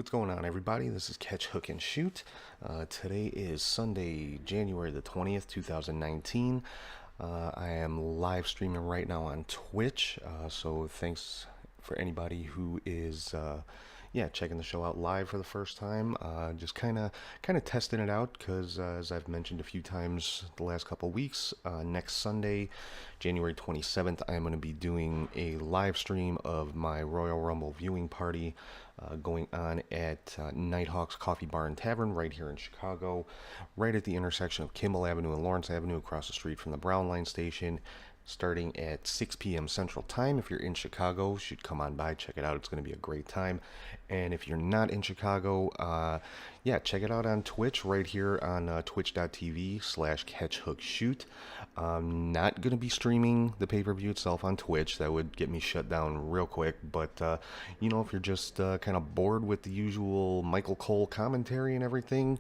what's going on, everybody? This is Catch, Hook, and Shoot. Today is Sunday, January the 20th, 2019. I am live streaming right now on Twitch, so thanks for anybody who is checking the show out live for the first time. Just kind of testing it out because, as I've mentioned a few times the last couple of weeks, next Sunday, January 27th, I am going to be doing a live stream of my Royal Rumble viewing party going on at Nighthawks Coffee Bar and Tavern right here in Chicago, right at the intersection of Kimball Avenue and Lawrence Avenue, across the street from the Brown Line station, starting at 6 p.m. Central Time. If you're in Chicago, you should come on by, check it out. It's going to be a great time. And if you're not in Chicago, check it out on Twitch right here on twitch.tv/catchhookshoot. I'm not going to be streaming the pay-per-view itself on Twitch. That would get me shut down real quick. But, if you're just kind of bored with the usual Michael Cole commentary and everything,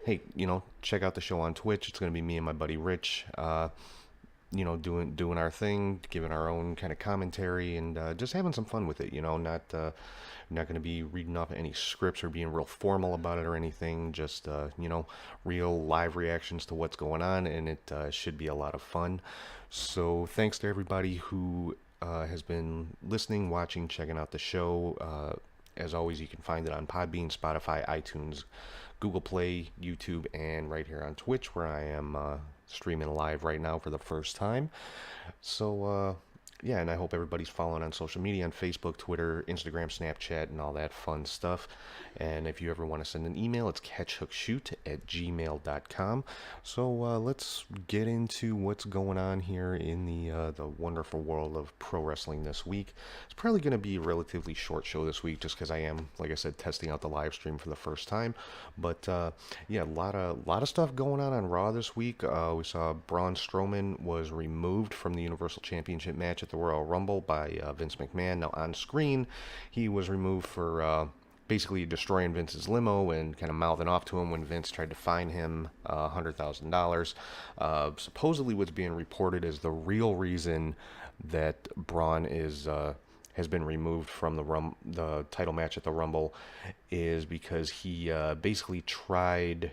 hey, check out the show on Twitch. It's going to be me and my buddy Rich. Doing our thing, giving our own kind of commentary, and just having some fun with it. Not going to be reading off any scripts or being real formal about it or anything. Just real live reactions to what's going on, and it should be a lot of fun. So thanks to everybody who has been listening, watching, checking out the show. As always, you can find it on Podbean, Spotify, iTunes, Google Play, YouTube, and right here on Twitch, where I am streaming live right now for the first time. So, and I hope everybody's following on social media, on Facebook, Twitter, Instagram, Snapchat, and all that fun stuff. And if you ever want to send an email, it's catchhookshoot@gmail.com. So let's get into what's going on here in the wonderful world of pro wrestling this week. It's probably going to be a relatively short show this week, just because I am, like I said, testing out the live stream for the first time. But a lot of stuff going on Raw this week. We saw Braun Strowman was removed from the Universal Championship match at the Royal Rumble by Vince McMahon. Now on screen, he was removed for basically destroying Vince's limo and kind of mouthing off to him when Vince tried to fine him $100,000. Supposedly what's being reported is the real reason that Braun has been removed from the title match at the Rumble is because he basically tried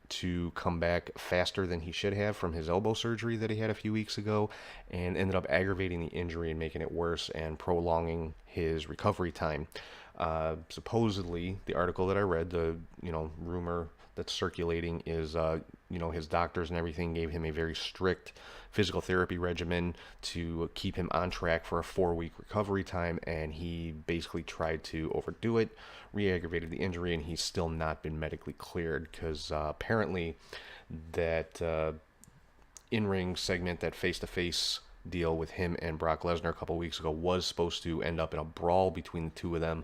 to come back faster than he should have from his elbow surgery that he had a few weeks ago, and ended up aggravating the injury and making it worse and prolonging his recovery time. Supposedly, the article that I read, the rumor that's circulating is his doctors and everything gave him a very strict physical therapy regimen to keep him on track for a 4-week recovery time, and he basically tried to overdo it, re-aggravated the injury, and he's still not been medically cleared because apparently that in-ring segment, that face-to-face deal with him and Brock Lesnar a couple weeks ago was supposed to end up in a brawl between the two of them,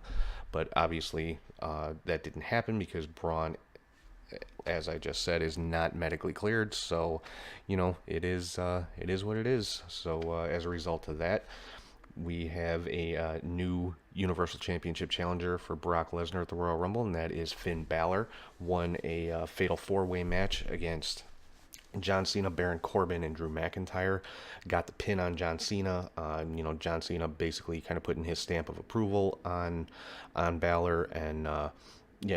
but obviously that didn't happen because Braun, as I just said, is not medically cleared. So it is what it is. So as a result of that, we have a new Universal Championship challenger for Brock Lesnar at the Royal Rumble, and that is Finn Balor. Won a fatal 4-way match against John Cena, Baron Corbin, and Drew McIntyre. Got the pin on John Cena. John Cena basically kind of putting his stamp of approval on Balor, and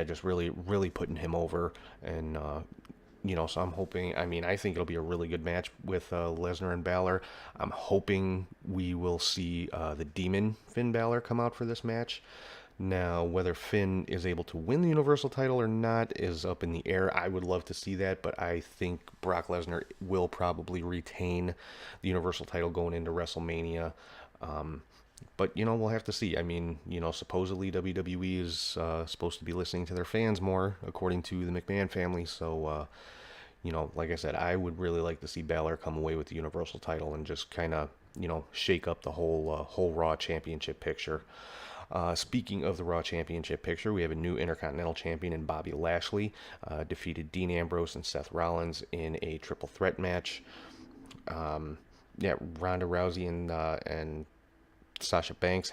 just really, really putting him over. And so I'm hoping, I think it'll be a really good match with Lesnar and Balor. I'm hoping we will see the Demon Finn Balor come out for this match. Now, whether Finn is able to win the Universal title or not is up in the air. I would love to see that, but I think Brock Lesnar will probably retain the Universal title going into WrestleMania. But, we'll have to see. Supposedly WWE is supposed to be listening to their fans more, according to the McMahon family. So, like I said, I would really like to see Balor come away with the Universal title and just kind of, shake up the whole Raw Championship picture. Speaking of the Raw Championship picture, we have a new Intercontinental Champion in Bobby Lashley. Defeated Dean Ambrose and Seth Rollins in a triple threat match. Ronda Rousey and Sasha Banks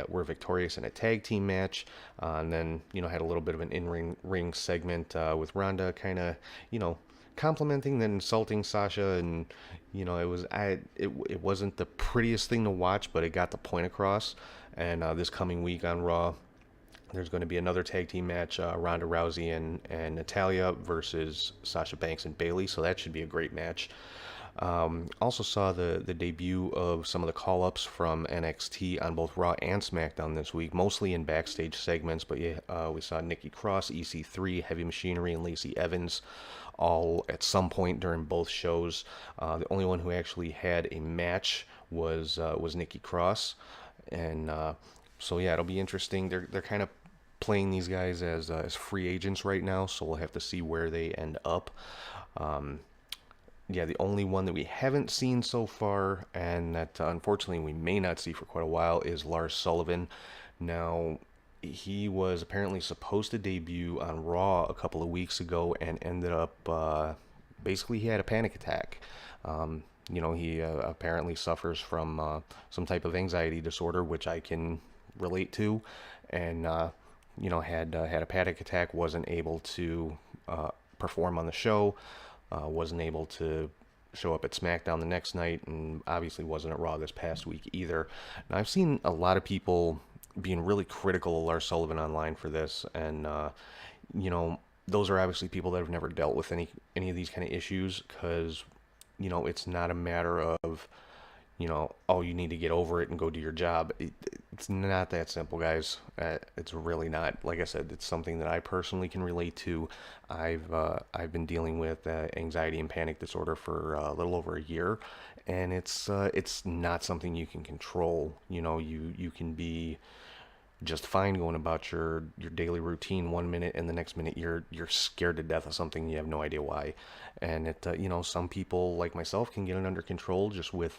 were victorious in a tag team match, and then had a little bit of an in-ring segment with Ronda kind of complimenting then insulting Sasha, and it wasn't the prettiest thing to watch, but it got the point across. And this coming week on Raw, There's going to be another tag team match, Ronda Rousey and Natalia versus Sasha Banks and Bayley. So that should be a great match. Also saw the debut of some of the call-ups from NXT on both Raw and SmackDown this week, mostly in backstage segments. But yeah, we saw Nikki Cross, EC3, Heavy Machinery, and Lacey Evans all at some point during both shows. The only one who actually had a match was Nikki Cross, and so yeah, it'll be interesting. They're kind of playing these guys as free agents right now, so we'll have to see where they end up. Um, yeah, the only one that we haven't seen so far, and that unfortunately we may not see for quite a while, is Lars Sullivan. Now, he was apparently supposed to debut on Raw a couple of weeks ago and ended up basically he had a panic attack. He apparently suffers from some type of anxiety disorder, which I can relate to, and had a panic attack, wasn't able to perform on the show, wasn't able to show up at SmackDown the next night, and obviously wasn't at Raw this past week either. Now, I've seen a lot of people being really critical of Lars Sullivan online for this, and you know, those are obviously people that have never dealt with any of these kind of issues, because it's not a matter of oh, you need to get over it and go do your job. It's not that simple, guys. It's really not. Like I said, it's something that I personally can relate to. I've been dealing with anxiety and panic disorder for a little over a year, and it's not something you can control. You can be just fine going about your daily routine one minute, and the next minute you're scared to death of something, you have no idea why. And it some people like myself can get it under control just with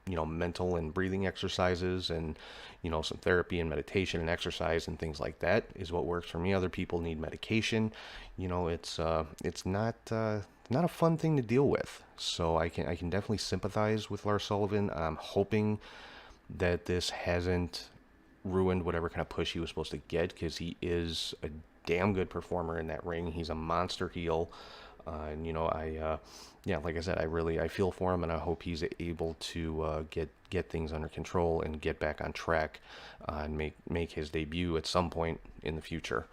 mental and breathing exercises, and some therapy and meditation and exercise and things like that is what works for me. Other people need medication. It's not a fun thing to deal with. So I can definitely sympathize with Lars Sullivan. I'm hoping that this hasn't ruined whatever kind of push he was supposed to get, because he is a damn good performer in that ring. He's a monster heel, and yeah, like I said, I feel for him, and I hope he's able to get things under control and get back on track, and make his debut at some point in the future.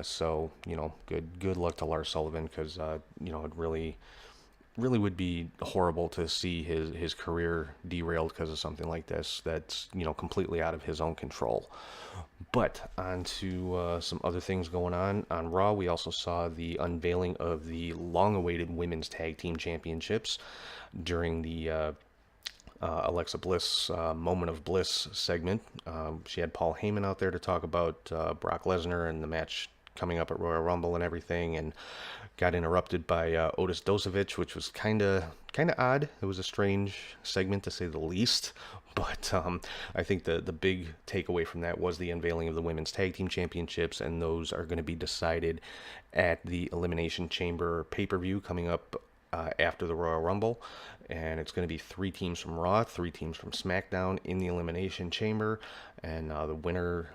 So good luck to Lars Sullivan, because it really would be horrible to see his career derailed because of something like this that's completely out of his own control. But on to some other things going on Raw. We also saw the unveiling of the long-awaited women's tag team championships during the Alexa Bliss Moment of Bliss segment. She had Paul Heyman out there to talk about Brock Lesnar and the match coming up at Royal Rumble and everything, and got interrupted by Otis Dozovich, which was kind of odd. It was a strange segment, to say the least. But I think the big takeaway from that was the unveiling of the women's tag team championships, and those are going to be decided at the Elimination Chamber pay-per-view coming up after the Royal Rumble. And it's going to be 3 teams from Raw, 3 teams from SmackDown in the Elimination Chamber, and the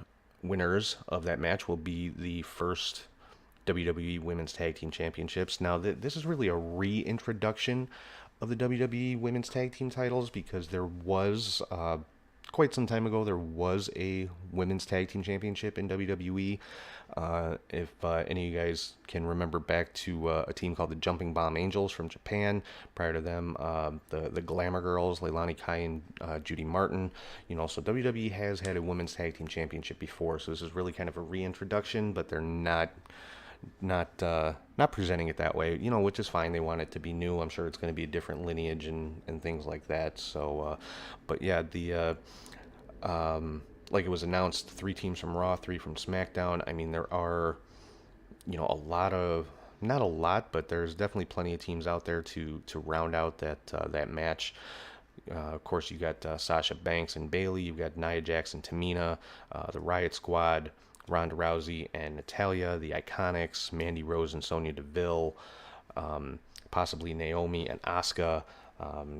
winners of that match will be the first WWE Women's Tag Team Championships. Now, this is really a reintroduction of the WWE Women's Tag Team titles, because there was, quite some time ago, there was a Women's Tag Team Championship in WWE. If any of you guys can remember back to a team called the Jumping Bomb Angels from Japan. Prior to them, the Glamour Girls, Leilani Kai and Judy Martin. So WWE has had a Women's Tag Team Championship before, so this is really kind of a reintroduction, but they're not presenting it that way, which is fine. They want it to be new. I'm sure it's going to be a different lineage and things like that. So, but yeah, like it was announced, 3 teams from Raw, 3 from SmackDown. I mean, there are, a lot of, not a lot, but there's definitely plenty of teams out there to round out that match. Of course, you got Sasha Banks and Bayley. You've got Nia Jax and Tamina, the Riot Squad, Ronda Rousey and Natalia, the Iconics, Mandy Rose and Sonya Deville, possibly Naomi and Asuka,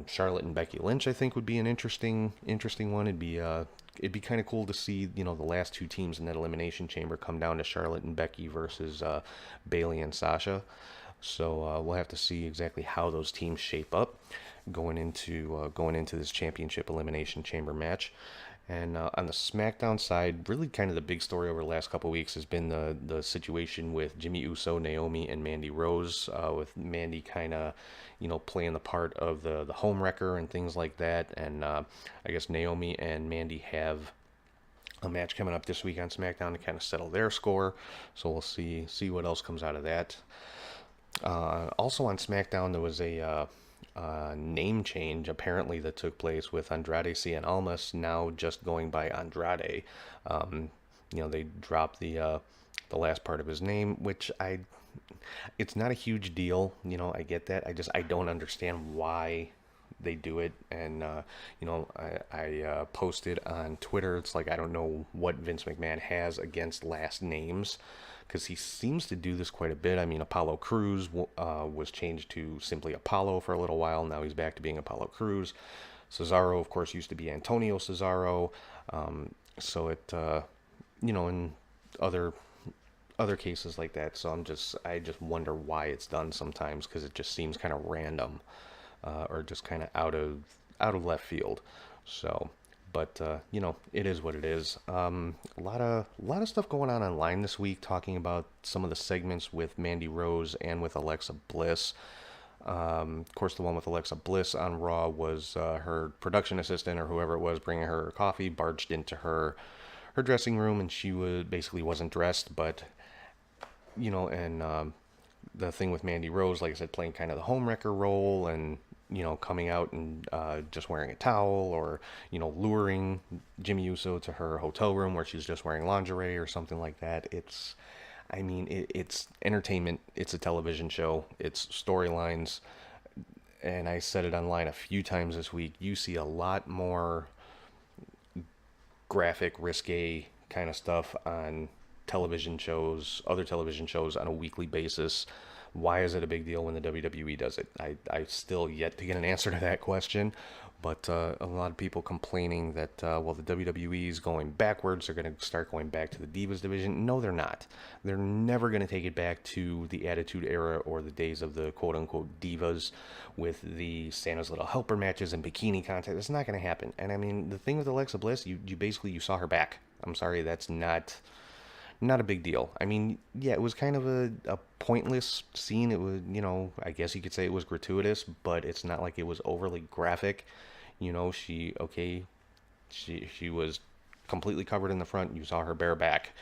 Charlotte and Becky Lynch. I think would be an interesting one. It'd be kind of cool to see the last 2 teams in that Elimination Chamber come down to Charlotte and Becky versus Bayley and Sasha. So we'll have to see exactly how those teams shape up going into this championship Elimination Chamber match. And on the SmackDown side, really kind of the big story over the last couple of weeks has been the situation with Jimmy Uso, Naomi, and Mandy Rose. With Mandy kind of, playing the part of the home wrecker and things like that. And I guess Naomi and Mandy have a match coming up this week on SmackDown to kind of settle their score. So we'll see what else comes out of that. Also on SmackDown, there was a name change apparently that took place with Andrade Cien Almas now just going by Andrade. Um, they dropped the last part of his name, which it's not a huge deal. I get that. I don't understand why they do it. And I posted on Twitter. It's like I don't know what Vince McMahon has against last names, because he seems to do this quite a bit. I mean, Apollo Crews was changed to simply Apollo for a little while. Now he's back to being Apollo Crews. Cesaro, of course, used to be Antonio Cesaro. So in other cases like that. So I just wonder why it's done sometimes, because it just seems kind of random, or just kind of out of left field. So, but it is what it is. A lot of stuff going on online this week, talking about some of the segments with Mandy Rose and with Alexa Bliss. Of course, the one with Alexa Bliss on Raw was her production assistant or whoever it was bringing her coffee barged into her dressing room, and she basically wasn't dressed, but and the thing with Mandy Rose, like I said, playing kind of the homewrecker role, and coming out and just wearing a towel, or luring Jimmy Uso to her hotel room where she's just wearing lingerie or something like that. It's entertainment. It's a television show. It's storylines, and I said it online a few times this week. You see a lot more graphic, risque kind of stuff on television shows, other television shows on a weekly basis. Why is it a big deal when the WWE does it? I still yet to get an answer to that question, but a lot of people complaining that, well, the WWE is going backwards. They're going to start going back to the Divas division. No, they're not. They're never going to take it back to the Attitude Era or the days of the quote-unquote Divas with the Santa's Little Helper matches and bikini contest. It's not going to happen. And I mean, the thing with Alexa Bliss, you basically, you saw her back. I'm sorry, that's not a big deal. I mean, yeah, it was kind of a pointless scene. It was, I guess you could say it was gratuitous, but it's not like it was overly graphic. She was completely covered in the front. You saw her bare back.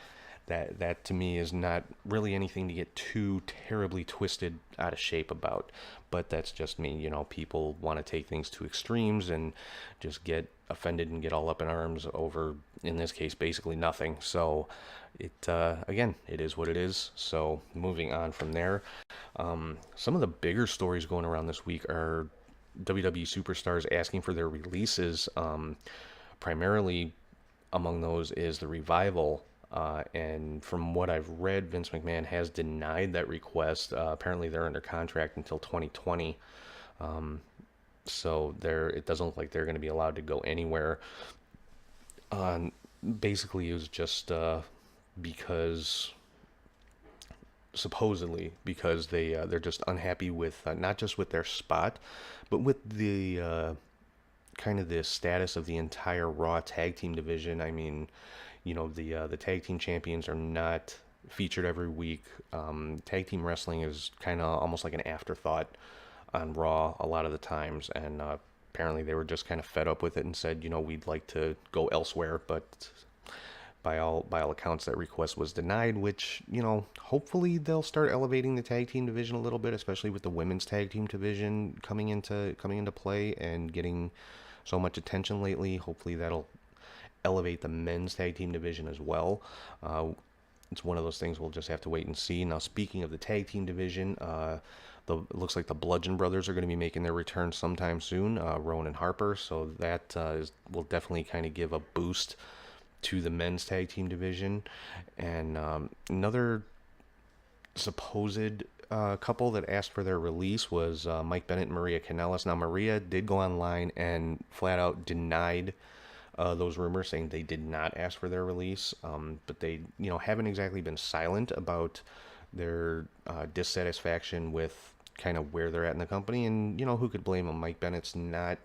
That to me is not really anything to get too terribly twisted out of shape about. But that's just me. People want to take things to extremes and just get offended and get all up in arms over, in this case, basically nothing. So again, it is what it is. So moving on from there, some of the bigger stories going around this week are WWE superstars asking for their releases. Primarily among those is the Revival. And from what I've read, Vince McMahon has denied that request. Apparently, they're under contract until 2020. So it doesn't look like they're going to be allowed to go anywhere. Basically, it was just because, supposedly, because they're just unhappy with not just with their spot, but with the kind of the status of the entire Raw tag team division. I mean, the tag team champions are not featured every week. Tag team wrestling is kind of almost like an afterthought on Raw a lot of the times, and apparently they were just kind of fed up with it and said, we'd like to go elsewhere. But by all accounts, that request was denied. Which, hopefully they'll start elevating the tag team division a little bit, especially with the women's tag team division coming into play and getting so much attention lately. Hopefully that'll elevate the men's tag team division as well. It's one of those things we'll just have to wait and see. Now, speaking of the tag team division, it looks like the Bludgeon Brothers are going to be making their return sometime soon, Rowan and Harper. So that will definitely kind of give a boost to the men's tag team division. And another supposed couple that asked for their release was Mike Bennett and Maria Kanellis. Now, Maria did go online and flat out denied those rumors, saying they did not ask for their release, but they, haven't exactly been silent about their dissatisfaction with kind of where they're at in the company. And who could blame them? Mike Bennett's not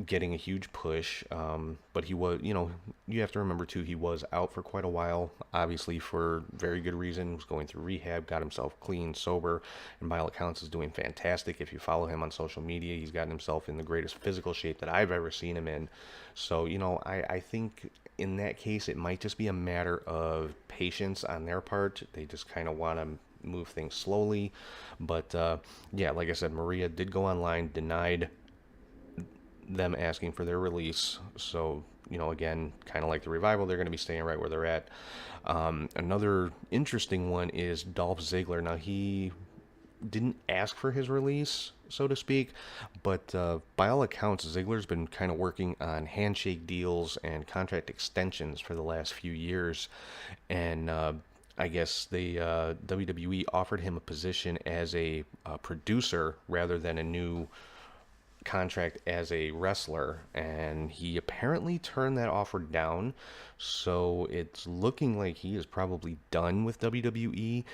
getting a huge push. But he was, you have to remember too, he was out for quite a while, obviously for very good reason. Was going through rehab, got himself clean, sober, and by all accounts is doing fantastic. If you follow him on social media, he's gotten himself in the greatest physical shape that I've ever seen him in. So, I think in that case, it might just be a matter of patience on their part. They just kind of want to move things slowly. But yeah, like I said, Maria did go online, denied them asking for their release. So, again, kind of like the Revival, they're going to be staying right where they're at. Another interesting one is Dolph Ziggler. Now, he didn't ask for his release, so to speak, but by all accounts, Ziggler's been kind of working on handshake deals and contract extensions for the last few years. And I guess the WWE offered him a position as a producer rather than a new contract as a wrestler, and he apparently turned that offer down. So it's looking like he is probably done with WWE,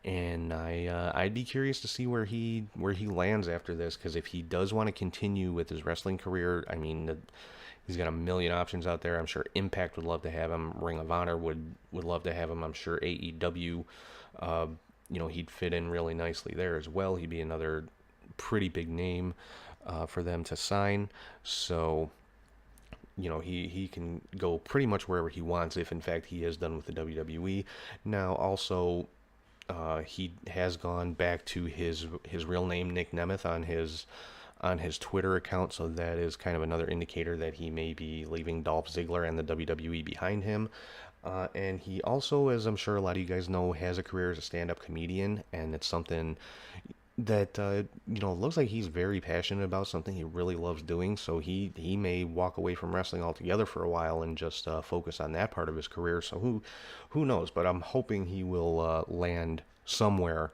and I'd be curious to see where he lands after this. Because if he does want to continue with his wrestling career, I mean, he's got a million options out there. I'm sure Impact would love to have him. Ring of Honor would love to have him. I'm sure AEW, he'd fit in really nicely there as well. He'd be another pretty big name for them to sign. So, he can go pretty much wherever he wants if, in fact, he is done with the WWE. Now, also, he has gone back to his real name, Nick Nemeth, on his Twitter account, so that is kind of another indicator that he may be leaving Dolph Ziggler and the WWE behind him. And he also, as I'm sure a lot of you guys know, has a career as a stand-up comedian, and it's something that looks like he's very passionate about, something he really loves doing. So he may walk away from wrestling altogether for a while and just focus on that part of his career. So who knows? But I'm hoping he will land somewhere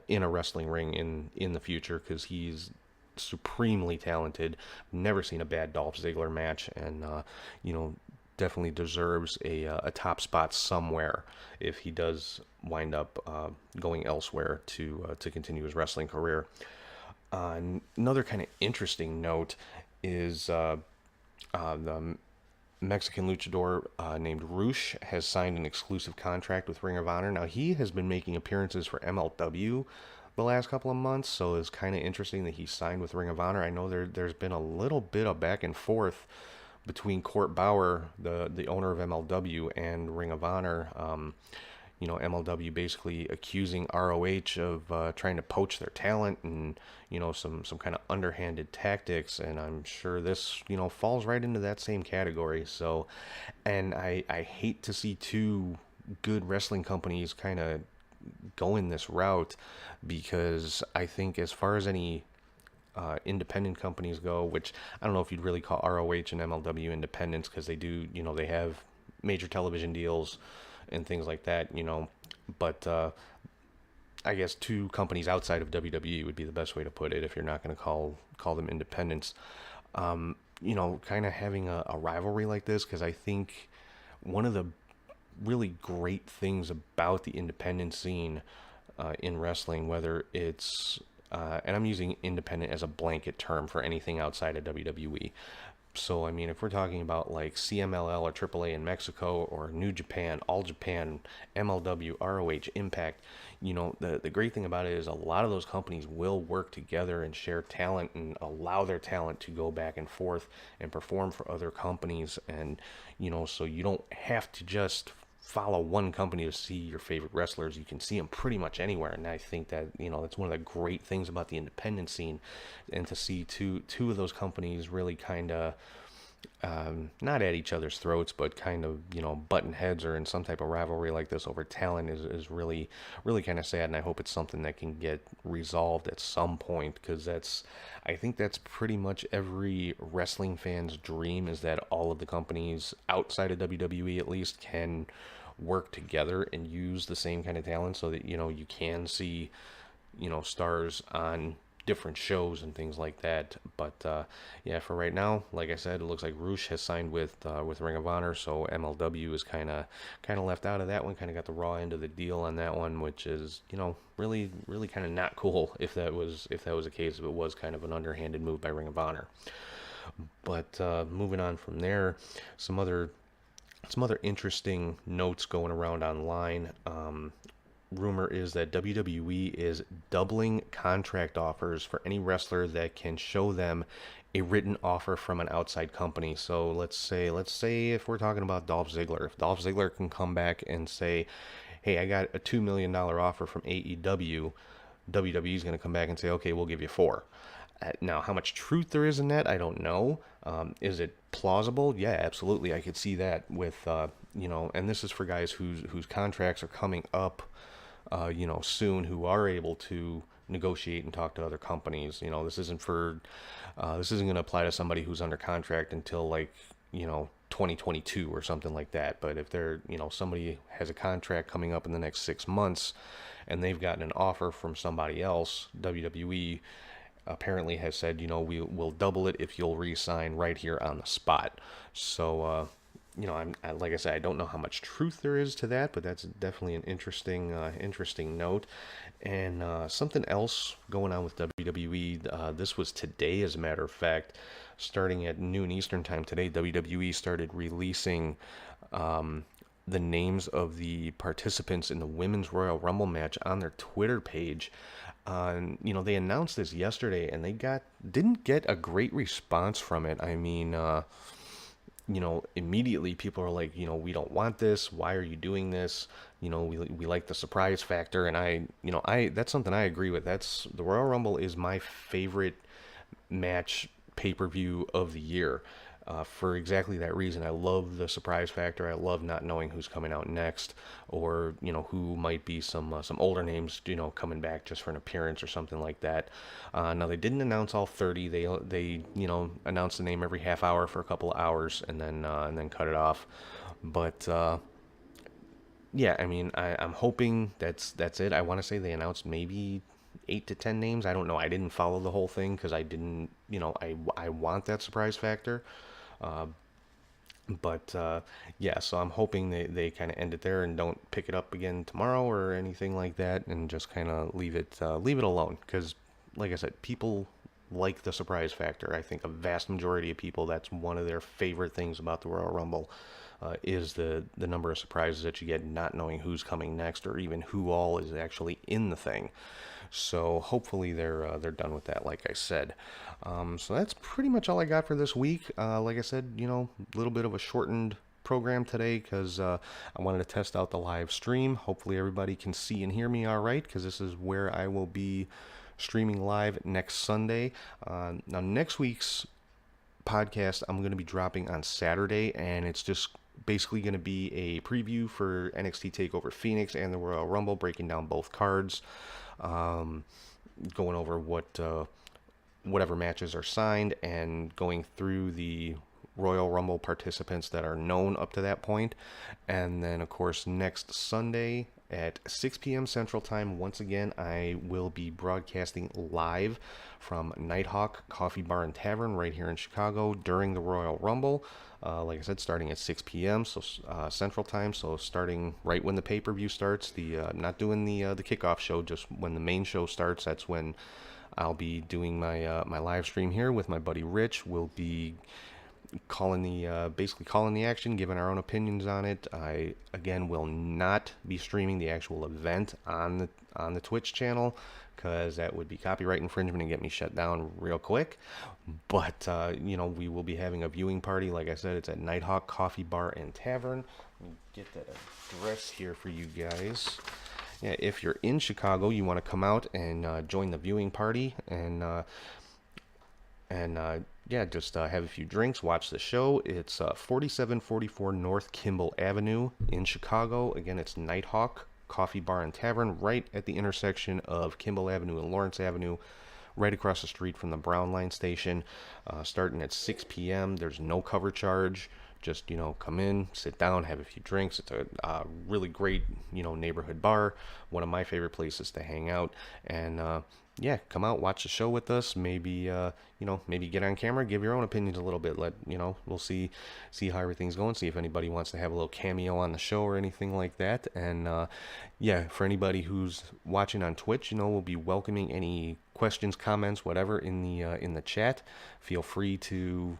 in a wrestling ring in the future, because he's supremely talented. Never seen a bad Dolph Ziggler match, and you know definitely deserves a top spot somewhere if he does wind up going elsewhere to continue his wrestling career. Another kind of interesting note is the Mexican luchador named Rush has signed an exclusive contract with Ring of Honor. Now, he has been making appearances for MLW the last couple of months, so it's kind of interesting that he signed with Ring of Honor. I know there's been a little bit of back and forth between Court Bauer, the owner of MLW, and Ring of Honor. MLW basically accusing ROH of trying to poach their talent and some kind of underhanded tactics, and I'm sure this falls right into that same category. So, and I hate to see two good wrestling companies kind of going this route, because I think as far as any independent companies go, which I don't know if you'd really call ROH and MLW independents, because they do, they have major television deals and things like that, but I guess two companies outside of WWE would be the best way to put it if you're not going to call them independents. Kind of having a rivalry like this, because I think one of the really great things about the independent scene in wrestling, whether it's and I'm using independent as a blanket term for anything outside of WWE. So, I mean, if we're talking about like CMLL or AAA in Mexico, or New Japan, All Japan, MLW, ROH, Impact, the great thing about it is a lot of those companies will work together and share talent and allow their talent to go back and forth and perform for other companies. And, so you don't have to just follow one company to see your favorite wrestlers. You can see them pretty much anywhere, and I think that that's one of the great things about the independent scene. And to see two of those companies really kind of not at each other's throats, but kind of button heads or in some type of rivalry like this over talent is really kind of sad. And I hope it's something that can get resolved at some point, because I think that's pretty much every wrestling fan's dream, is that all of the companies outside of WWE at least can work together and use the same kind of talent, so that you can see stars on different shows and things like that. But yeah, for right now, like I said, it looks like Rush has signed with Ring of Honor, so MLW is kind of left out of that one, kind of got the raw end of the deal on that one, which is really kind of not cool if that was the case, if it was kind of an underhanded move by Ring of Honor. But moving on from there, some other interesting notes going around online. Rumor is that WWE is doubling contract offers for any wrestler that can show them a written offer from an outside company. So let's say if we're talking about Dolph Ziggler, if Dolph Ziggler can come back and say, "Hey, I got a $2 million offer from AEW," WWE is going to come back and say, "Okay, we'll give you four." Now, how much truth there is in that, I don't know. Is it plausible? Yeah, absolutely. I could see that with, and this is for guys whose contracts are coming up, soon, who are able to negotiate and talk to other companies. This isn't going to apply to somebody who's under contract until like, 2022 or something like that. But if somebody has a contract coming up in the next 6 months and they've gotten an offer from somebody else, WWE apparently has said, we'll double it if you'll re-sign right here on the spot. So, like I said, I don't know how much truth there is to that, but that's definitely an interesting note. And something else going on with WWE. This was today, as a matter of fact, starting at noon Eastern time today. WWE started releasing the names of the participants in the Women's Royal Rumble match on their Twitter page. They announced this yesterday, and they didn't get a great response from it. I mean, immediately people are like, we don't want this. Why are you doing this? We like the surprise factor, and I that's something I agree with. That's the Royal Rumble is my favorite match pay-per-view of the year. For exactly that reason. I love the surprise factor. I love not knowing who's coming out next, or who might be some older names, coming back just for an appearance or something like that. Now they didn't announce all 30. They announced the name every half hour for a couple of hours and then cut it off. But yeah, I mean, I'm hoping that's it. I want to say they announced maybe 8 to 10 names. I don't know. I didn't follow the whole thing because I didn't, I want that surprise factor. Uh, but yeah, so I'm hoping they kind of end it there and don't pick it up again tomorrow or anything like that, and just kind of leave it alone. Because, like I said, people like the surprise factor. I think a vast majority of people, that's one of their favorite things about the Royal Rumble, is the number of surprises that you get, not knowing who's coming next or even who all is actually in the thing. So hopefully they're done with that, like I said. So that's pretty much all I got for this week. Like I said, a little bit of a shortened program today because I wanted to test out the live stream. Hopefully everybody can see and hear me all right, because this is where I will be streaming live next Sunday. Now next week's podcast I'm going to be dropping on Saturday, and it's just basically going to be a preview for NXT TakeOver Phoenix and the Royal Rumble, breaking down both cards, um, going over whatever matches are signed, and going through the Royal Rumble participants that are known up to that point. And then, of course, next Sunday at 6 p.m. Central Time, once again, I will be broadcasting live from Nighthawk Coffee Bar and Tavern right here in Chicago during the Royal Rumble. Like I said, starting at 6 p.m. so Central Time, so starting right when the pay-per-view starts. Not doing the kickoff show, just when the main show starts. That's when I'll be doing my live stream here with my buddy Rich. We'll be basically calling the action, giving our own opinions on it. I again will not be streaming the actual event on the Twitch channel, because that would be copyright infringement and get me shut down real quick. But we will be having a viewing party. Like I said, it's at Nighthawk Coffee Bar and Tavern. Let me get that address here for you guys. Yeah, if you're in Chicago, you want to come out and join the viewing party, and yeah, just have a few drinks, watch the show. It's 4744 North Kimball Avenue in Chicago. Again, it's Nighthawk Coffee Bar and Tavern, right at the intersection of Kimball Avenue and Lawrence Avenue, right across the street from the Brown Line station. Starting at 6 p.m. There's no cover charge. Just, come in, sit down, have a few drinks. It's a really great, neighborhood bar, one of my favorite places to hang out. And yeah, come out, watch the show with us. Maybe maybe get on camera, give your own opinions a little bit. We'll see how everything's going. See if anybody wants to have a little cameo on the show or anything like that. And yeah, for anybody who's watching on Twitch, we'll be welcoming any questions, comments, whatever in the chat. Feel free to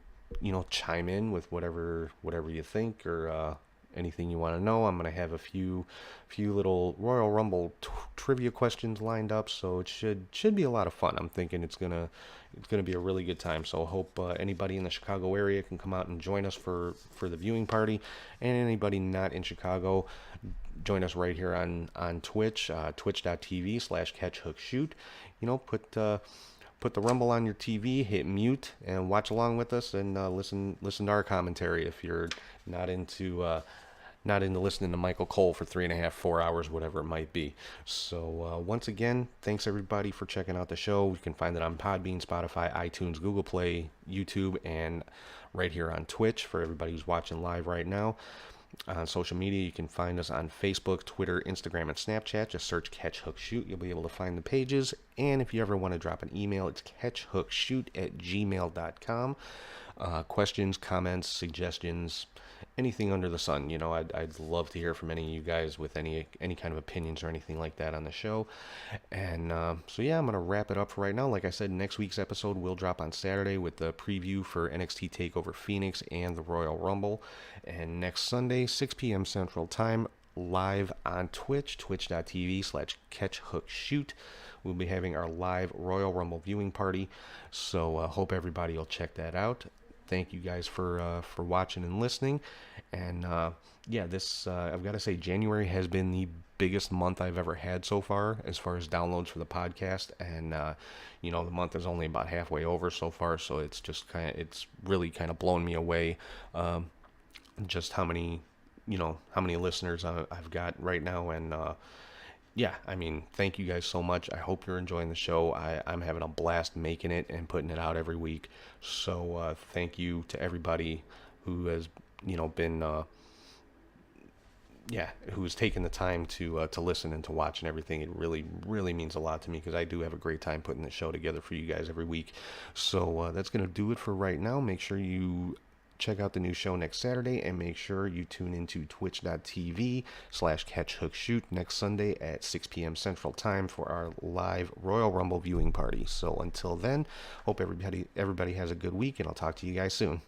chime in with whatever you think, or anything you want to know. I'm gonna have a few little Royal Rumble trivia questions lined up, so it should be a lot of fun. I'm thinking it's gonna be a really good time. So I hope anybody in the Chicago area can come out and join us for the viewing party, and anybody not in Chicago, join us right here on Twitch, twitch.tv/catchhookshoot. Put the Rumble on your TV, hit mute, and watch along with us, and listen to our commentary if you're not into listening to Michael Cole for 3.5, 4 hours, whatever it might be. So once again, thanks everybody for checking out the show. You can find it on Podbean, Spotify, iTunes, Google Play, YouTube, and right here on Twitch for everybody who's watching live right now. On social media, you can find us on Facebook, Twitter, Instagram, and Snapchat. Just search Catch Hook Shoot. You'll be able to find the pages. And if you ever want to drop an email, it's catchhookshoot@gmail.com. Questions, comments, suggestions, anything under the sun. I'd love to hear from any of you guys with any kind of opinions or anything like that on the show. And so yeah, I'm gonna wrap it up for right now. Like I said, next week's episode will drop on Saturday with the preview for NXT TakeOver Phoenix and the Royal Rumble. And next Sunday, 6 p.m. Central Time, live on Twitch, twitch.tv/catchhookshoot. We'll be having our live Royal Rumble viewing party. So hope everybody will check that out. Thank you guys for watching and listening. And yeah, this I've got to say, January has been the biggest month I've ever had so far as downloads for the podcast. And the month is only about halfway over so far, so it's really kind of blown me away, just how many listeners I've got right now. And yeah, I mean, thank you guys so much. I hope you're enjoying the show. I'm having a blast making it and putting it out every week. So thank you to everybody who has, been, who's taken the time to listen and to watch and everything. It really, really means a lot to me, because I do have a great time putting the show together for you guys every week. So that's going to do it for right now. Make sure you check out the new show next Saturday, and make sure you tune into twitch.tv/catchhookshoot next Sunday at 6 p.m. Central Time for our live Royal Rumble viewing party. So until then, hope everybody has a good week, and I'll talk to you guys soon.